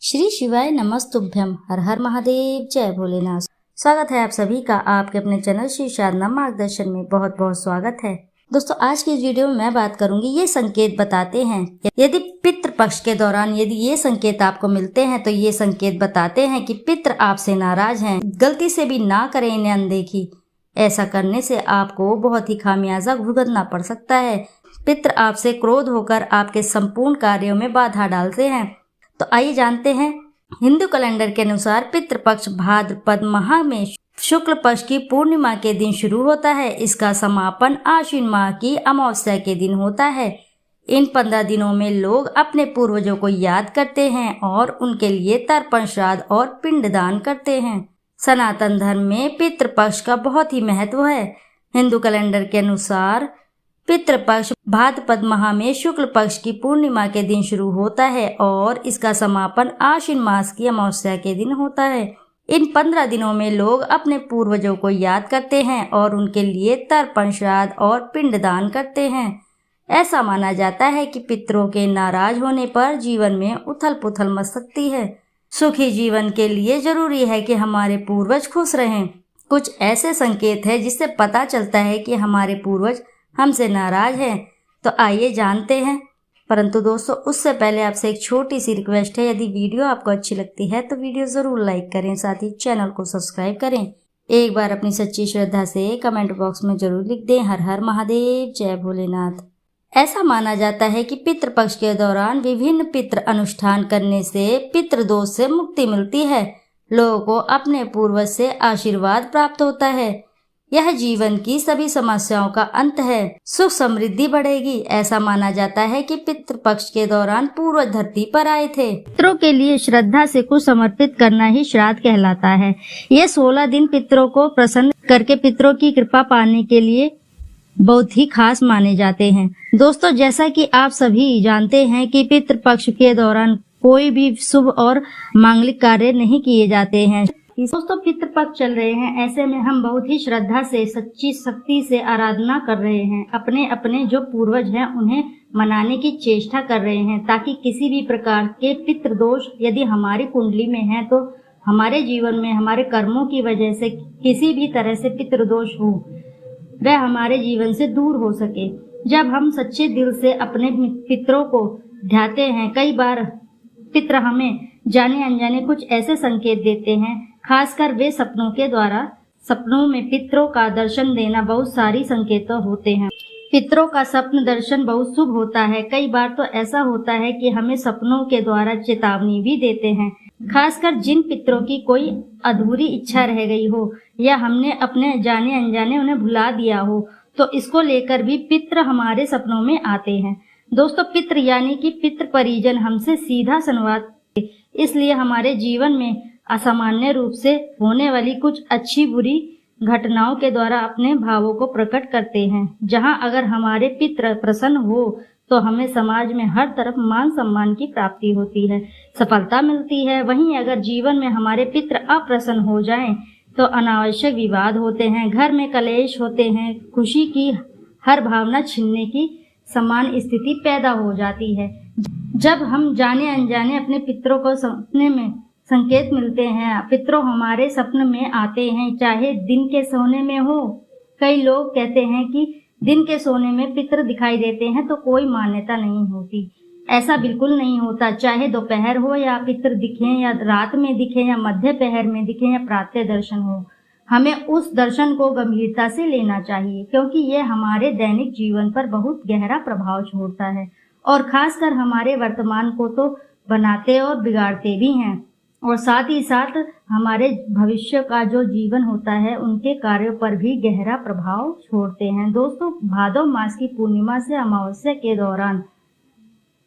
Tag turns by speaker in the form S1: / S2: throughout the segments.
S1: श्री शिवाय नमस्तुभ्यम। हर हर महादेव, जय भोलेनाथ। स्वागत है आप सभी का आपके अपने चैनल श्री साधना मार्गदर्शन में। बहुत बहुत स्वागत है दोस्तों। आज की इस वीडियो में मैं बात करूंगी, ये संकेत बताते हैं यदि पितृ पक्ष के दौरान यदि ये संकेत आपको मिलते हैं तो ये संकेत बताते हैं कि पितृ आपसे नाराज हैं। गलती से भी ना करें इन्हें अनदेखी। ऐसा करने से आपको बहुत ही खामियाजा भुगतना पड़ सकता है। पितृ आपसे क्रोध होकर आपके संपूर्ण कार्यों में बाधा डालते हैं। तो आइए जानते हैं, हिंदू कैलेंडर के अनुसार पितृपक्ष भाद्रपद माह में शुक्ल पक्ष की पूर्णिमा के दिन शुरू होता है। इसका समापन आश्विन माह की अमावस्या के दिन होता है। इन 15 दिनों में लोग अपने पूर्वजों को याद करते हैं और उनके लिए तर्पण, श्राद्ध और पिंडदान करते हैं। सनातन धर्म में पितृपक्ष का बहुत ही महत्व है। हिंदू कैलेंडर के अनुसार पितृपक्ष भाद्रपद माह में शुक्ल पक्ष की पूर्णिमा के दिन शुरू होता है और इसका समापन आश्विन मास की अमावस्या के दिन होता है। इन 15 दिनों में लोग अपने पूर्वजों को याद करते हैं और उनके लिए तर्पण, श्राद्ध और पिंडदान करते हैं। ऐसा माना जाता है कि पितरों के नाराज होने पर जीवन में उथल पुथल मच सकती है। सुखी जीवन के लिए जरूरी है कि हमारे पूर्वज खुश रहें। कुछ ऐसे संकेत है जिससे पता चलता है कि हमारे पूर्वज हमसे नाराज हैं। तो आइए जानते हैं। परंतु दोस्तों, उससे पहले आपसे एक छोटी सी रिक्वेस्ट है, यदि वीडियो आपको अच्छी लगती है तो वीडियो जरूर लाइक करें, साथ ही चैनल को सब्सक्राइब करें। एक बार अपनी सच्ची श्रद्धा से कमेंट बॉक्स में जरूर लिख दें, हर हर महादेव, जय भोलेनाथ। ऐसा माना जाता है कि पितृपक्ष के दौरान विभिन्न पितृ अनुष्ठान करने से पितृदोष से मुक्ति मिलती है। लोगों को अपने पूर्वज से आशीर्वाद प्राप्त होता है। यह जीवन की सभी समस्याओं का अंत है। सुख समृद्धि बढ़ेगी। ऐसा माना जाता है कि पितृपक्ष के दौरान पूर्वज धरती पर आए थे। पितरों के लिए श्रद्धा से कुछ समर्पित करना ही श्राद्ध कहलाता है। ये 16 दिन पितरों को प्रसन्न करके पितरों की कृपा पाने के लिए बहुत ही खास माने जाते हैं। दोस्तों, जैसा कि आप सभी जानते हैं कि पितृपक्ष के दौरान कोई भी शुभ और मांगलिक कार्य नहीं किए जाते हैं। दोस्तों, पितृपक्ष चल रहे हैं, ऐसे में हम बहुत ही श्रद्धा से, सच्ची शक्ति से आराधना कर रहे हैं। अपने अपने जो पूर्वज हैं उन्हें मनाने की चेष्टा कर रहे हैं, ताकि किसी भी प्रकार के पितृदोष यदि हमारी कुंडली में है तो हमारे जीवन में हमारे कर्मों की वजह से किसी भी तरह से पितृदोष हो, वह हमारे जीवन से दूर हो सके। जब हम सच्चे दिल से अपने पितरों को ध्याते हैं, कई बार पितृ हमें जाने अनजाने कुछ ऐसे संकेत देते हैं, खासकर वे सपनों के द्वारा। सपनों में पितरों का दर्शन देना बहुत सारी संकेतों होते हैं। पितरों का स्वप्न दर्शन बहुत शुभ होता है। कई बार तो ऐसा होता है कि हमें सपनों के द्वारा चेतावनी भी देते हैं। खासकर जिन पितरों की कोई अधूरी इच्छा रह गई हो या हमने अपने जाने अनजाने उन्हें भुला दिया हो, तो इसको लेकर भी पितृ हमारे सपनों में आते हैं। दोस्तों, पितृ यानी कि पितृ परिजन हमसे सीधा संवाद, इसलिए हमारे जीवन में असामान्य रूप से होने वाली कुछ अच्छी बुरी घटनाओं के द्वारा अपने भावों को प्रकट करते हैं। जहां अगर हमारे पितृ प्रसन्न हो तो हमें समाज में हर तरफ मान सम्मान की प्राप्ति होती है, सफलता मिलती है। वहीं अगर जीवन में हमारे पितृ अप्रसन्न हो जाएं तो अनावश्यक विवाद होते हैं, घर में कलेश होते हैं, खुशी की हर भावना छिनने की समान स्थिति पैदा हो जाती है। जब हम जाने अनजाने अपने पितरों को सपने में संकेत मिलते हैं, पितरों हमारे सपने में आते हैं, चाहे दिन के सोने में हो। कई लोग कहते हैं कि दिन के सोने में पितर दिखाई देते हैं तो कोई मान्यता नहीं होती। ऐसा बिल्कुल नहीं होता। चाहे दोपहर हो या पितर दिखें, या रात में दिखें, या मध्य पहर में दिखें, या प्रातः दर्शन हो, हमें उस दर्शन को गंभीरता से लेना चाहिए, क्योंकि ये हमारे दैनिक जीवन पर बहुत गहरा प्रभाव छोड़ता है और खासकर हमारे वर्तमान को तो बनाते और बिगाड़ते भी हैं, और साथ ही साथ हमारे भविष्य का जो जीवन होता है उनके कार्यों पर भी गहरा प्रभाव छोड़ते हैं। दोस्तों, भादव मास की पूर्णिमा से अमावस्या के दौरान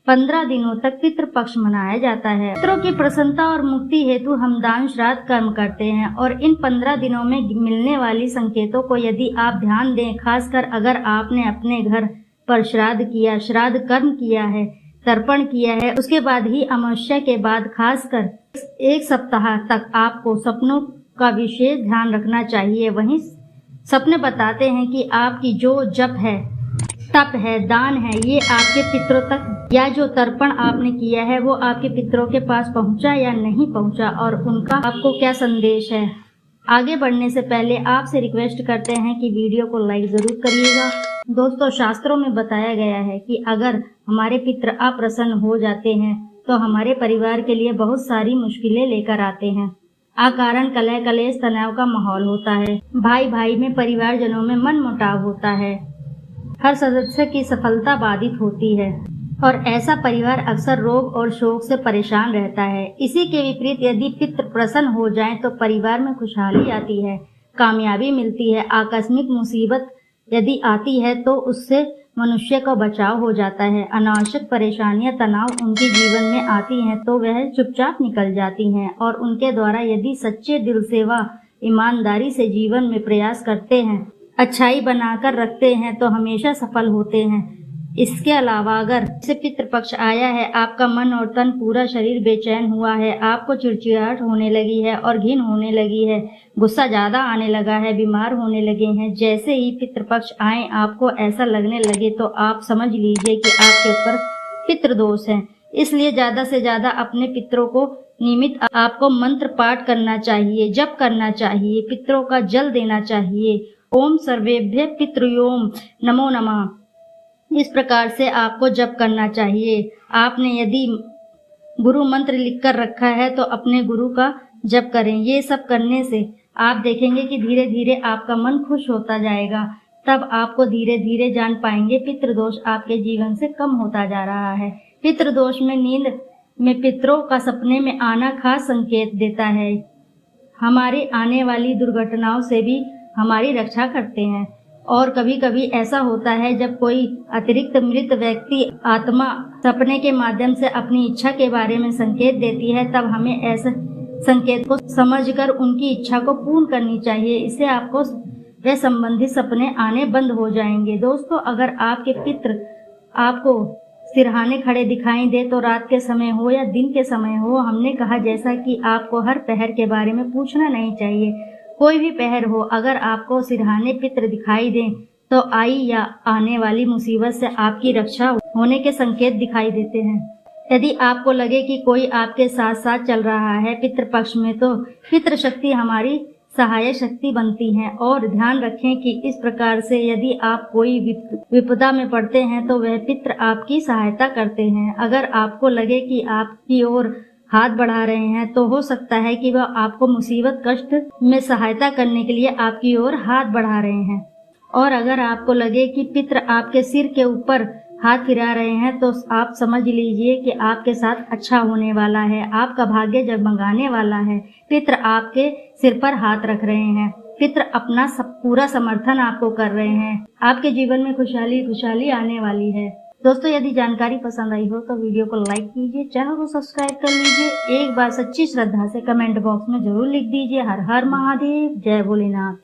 S1: 15 दिनों तक पितृपक्ष मनाया जाता है। पितरों की प्रसन्नता और मुक्ति हेतु हम दान, श्राद्ध कर्म करते हैं और इन 15 दिनों में मिलने वाली संकेतों को यदि आप ध्यान दें, खासकर अगर आपने अपने घर पर श्राद्ध किया, श्राद्ध कर्म किया है, तर्पण किया है, उसके बाद ही अमावस्या के बाद खासकर 1 सप्ताह तक आपको सपनों का विशेष ध्यान रखना चाहिए। वहीं सपने बताते हैं कि आपकी जो जप है तप है, दान है, ये आपके पितरों तक या जो तर्पण आपने किया है वो आपके पितरों के पास पहुंचा या नहीं पहुंचा और उनका आपको क्या संदेश है। आगे बढ़ने से पहले आपसे रिक्वेस्ट करते हैं कि वीडियो को लाइक जरूर करिएगा। दोस्तों, शास्त्रों में बताया गया है कि अगर हमारे पितृ अप्रसन्न हो जाते हैं तो हमारे परिवार के लिए बहुत सारी मुश्किलें लेकर आते हैं। अकारण कलह कलेश तनाव का माहौल होता है, भाई भाई में परिवारजनों में मन मुटाव होता है, हर सदस्य की सफलता बाधित होती है और ऐसा परिवार अक्सर रोग और शोक से परेशान रहता है। इसी के विपरीत यदि पितृ प्रसन्न हो जाएं तो परिवार में खुशहाली आती है, कामयाबी मिलती है। आकस्मिक मुसीबत यदि आती है तो उससे मनुष्य का बचाव हो जाता है। अनावश्यक परेशानियां तनाव उनके जीवन में आती हैं तो वह चुपचाप निकल जाती हैं और उनके द्वारा यदि सच्चे दिल से व ईमानदारी से जीवन में प्रयास करते हैं, अच्छाई बनाकर रखते हैं तो हमेशा सफल होते हैं। इसके अलावा अगर से पितृपक्ष आया है, आपका मन और तन पूरा शरीर बेचैन हुआ है, आपको चिड़चिड़ाहट होने लगी है और घिन होने लगी है, गुस्सा ज्यादा आने लगा है, बीमार होने लगे हैं, जैसे ही पितृपक्ष आए आपको ऐसा लगने लगे तो आप समझ लीजिए कि आपके ऊपर पितृदोष है। इसलिए ज्यादा से ज्यादा अपने पितरों को नियमित आपको मंत्र पाठ करना चाहिए, जप करना चाहिए, पितरों का जल देना चाहिए। ओम सर्वेभ्य पितृयोम नमो नमः, इस प्रकार से आपको जप करना चाहिए। आपने यदि गुरु मंत्र लिखकर रखा है तो अपने गुरु का जप करें। ये सब करने से आप देखेंगे कि धीरे धीरे आपका मन खुश होता जाएगा। तब आपको धीरे धीरे जान पाएंगे पितृदोष आपके जीवन से कम होता जा रहा है। पितृदोष में नींद में पितरों का सपने में आना खास संकेत देता है। हमारी आने वाली दुर्घटनाओं से भी हमारी रक्षा करते हैं और कभी कभी ऐसा होता है जब कोई अतिरिक्त मृत व्यक्ति आत्मा सपने के माध्यम से अपनी इच्छा के बारे में संकेत देती है, तब हमें ऐसे संकेत को समझकर उनकी इच्छा को पूर्ण करनी चाहिए। इससे आपको वे संबंधित सपने आने बंद हो जाएंगे। दोस्तों, अगर आपके पितृ आपको सिरहाने खड़े दिखाई दे तो रात के समय हो या दिन के समय हो, हमने कहा जैसा कि आपको हर पहर के बारे में पूछना नहीं चाहिए। कोई भी पहर हो, अगर आपको सिरहाने पितृ दिखाई दें तो आई या आने वाली मुसीबत से आपकी रक्षा होने के संकेत दिखाई देते हैं। यदि आपको लगे कि कोई आपके साथ साथ चल रहा है पितृपक्ष में, तो पितृशक्ति हमारी सहायक शक्ति बनती है। और ध्यान रखें कि इस प्रकार से यदि आप कोई विपदा में पड़ते हैं तो वह पितृ आपकी सहायता करते हैं। अगर आपको लगे कि आपकी ओर हाथ बढ़ा रहे हैं तो हो सकता है कि वह आपको मुसीबत कष्ट में सहायता करने के लिए आपकी ओर हाथ बढ़ा रहे हैं। और अगर आपको लगे कि पितृ आपके सिर के ऊपर हाथ फिरा रहे हैं तो आप समझ लीजिए कि आपके साथ अच्छा होने वाला है, आपका भाग्य जगमगाने वाला है। पितृ आपके सिर पर हाथ रख रहे हैं, पितृ अपना पूरा समर्थन आपको कर रहे हैं। आपके जीवन में खुशहाली आने वाली है। दोस्तों, यदि जानकारी पसंद आई हो तो वीडियो को लाइक कीजिए, चैनल को सब्सक्राइब कर लीजिए। एक बार सच्ची श्रद्धा से कमेंट बॉक्स में जरूर लिख दीजिए हर हर महादेव, जय भोलेनाथ।